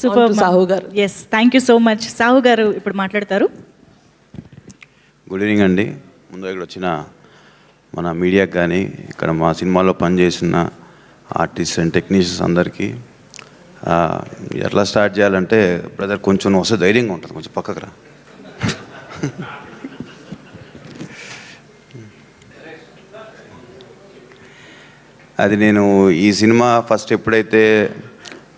Super Sahu garu. Yes, thank you so much. Sahu garu ఇప్పుడు మాట్లాడతారు. Good evening అండి. ముందు ఇక్కడ వచ్చిన మన మీడియాకి కానీ ఇక్కడ మా సినిమాలో పనిచేసిన ఆర్టిస్ట్ అండ్ టెక్నీషియన్స్ అందరికీ ఎట్లా స్టార్ట్ చేయాలంటే బ్రదర్ కొంచెం వస్తే ధైర్యంగా ఉంటుంది, కొంచెం పక్కకు రా. అది నేను ఈ సినిమా ఫస్ట్ ఎప్పుడైతే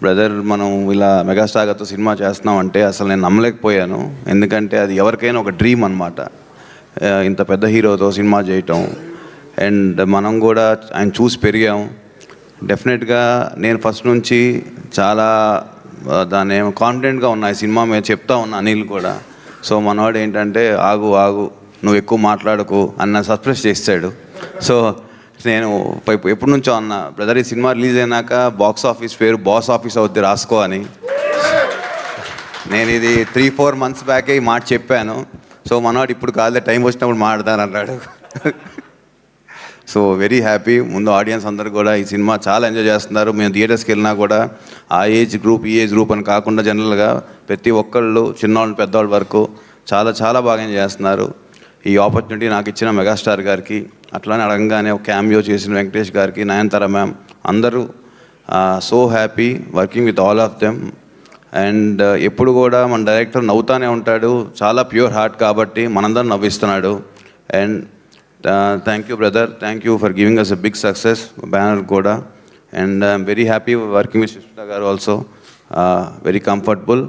బ్రదర్ మనం ఇలా మెగాస్టార్ గారితో సినిమా చేస్తున్నామంటే అసలు నేను నమ్మలేకపోయాను. ఎందుకంటే అది ఎవరికైనా ఒక డ్రీమ్ అనమాట, ఇంత పెద్ద హీరోతో సినిమా చేయటం. అండ్ మనం కూడా ఆయన చూసి పెరిగాం. డెఫినెట్గా నేను ఫస్ట్ నుంచి చాలా దాన్ని కాన్ఫిడెంట్గా ఉన్నా ఈ సినిమా మీద, చెప్తా ఉన్నా అనిల్ కూడా. సో మనవాడు ఏంటంటే ఆగు నువ్వు ఎక్కువ మాట్లాడకు అన్న సస్ప్రెస్ చేస్తాడు. సో నేను ఎప్పటి నుంచో అన్నా, బ్రదర్ ఈ సినిమా రిలీజ్ అయినాక బాక్స్ ఆఫీస్ పేరు బాస్ ఆఫీస్ అవుద్ది రాసుకో అని. నేను ఇది 3-4 months బ్యాకే ఈ మాట చెప్పాను. సో మనవాడు ఇప్పుడు కాదే టైం వచ్చినప్పుడు మాట్లాడతాను అన్నాడు. So very happy. ముందు ఆడియన్స్ అందరు కూడా ఈ సినిమా చాలా ఎంజాయ్ చేస్తున్నారు. మేము థియేటర్స్కి వెళ్ళినా కూడా ఆ ఏజ్ గ్రూప్ ఈ ఏజ్ గ్రూప్ అని కాకుండా జనరల్గా ప్రతి ఒక్కళ్ళు చిన్నవాళ్ళు పెద్దవాళ్ళ వరకు చాలా బాగా ఎంజాయ్ చేస్తున్నారు. ఈ ఆపర్చునిటీ నాకు ఇచ్చిన మెగాస్టార్ గారికి, అట్లానే అడగంగానే ఒక క్యామియో చేసిన వెంకటేష్ గారికి, నయనతార మ్యామ్, అందరూ so happy working with all of them. And ఎప్పుడు కూడా మన డైరెక్టర్ నవ్వుతానే ఉంటాడు, చాలా ప్యూర్ హార్ట్ కాబట్టి మనందరం నవ్విస్తున్నాడు. And thank you brother, thank you for giving us a big success banner కూడా. And I'm very happy working with Sushmita గారు ఆల్సో, వెరీ కంఫర్టబుల్.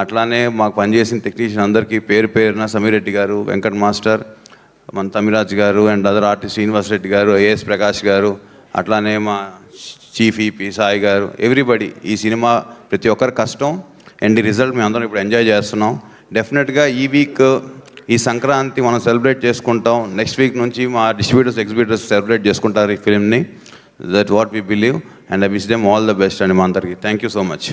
అట్లానే మాకు పనిచేసిన టెక్నీషియన్ అందరికీ పేరున సమీర్ రెడ్డి గారు, వెంకట్ మాస్టర్, మన తమిరాజ్ గారు and other artist Srinivas Reddy గారు, ఏఎస్ ప్రకాష్ గారు, అట్లానే మా చీఫ్ ఈపీ సాయి గారు, ఎవ్రీబడి. ఈ సినిమా ప్రతి ఒక్కరి కష్టం అండ్ ఈ రిజల్ట్ మేము అందరం ఇప్పుడు ఎంజాయ్ చేస్తున్నాం. డెఫినెట్గా ఈ వీక్ ఈ సంక్రాంతి మనం సెలబ్రేట్ చేసుకుంటాం. నెక్స్ట్ వీక్ నుంచి మా డిస్ట్రిబ్యూటర్స్ ఎగ్జిబిటర్స్ సెలబ్రేట్ చేసుకుంటారు ఈ ఫిల్మ్ని. That what we believe and I wish them all the best అండి మా అందరికీ. Thank you so much.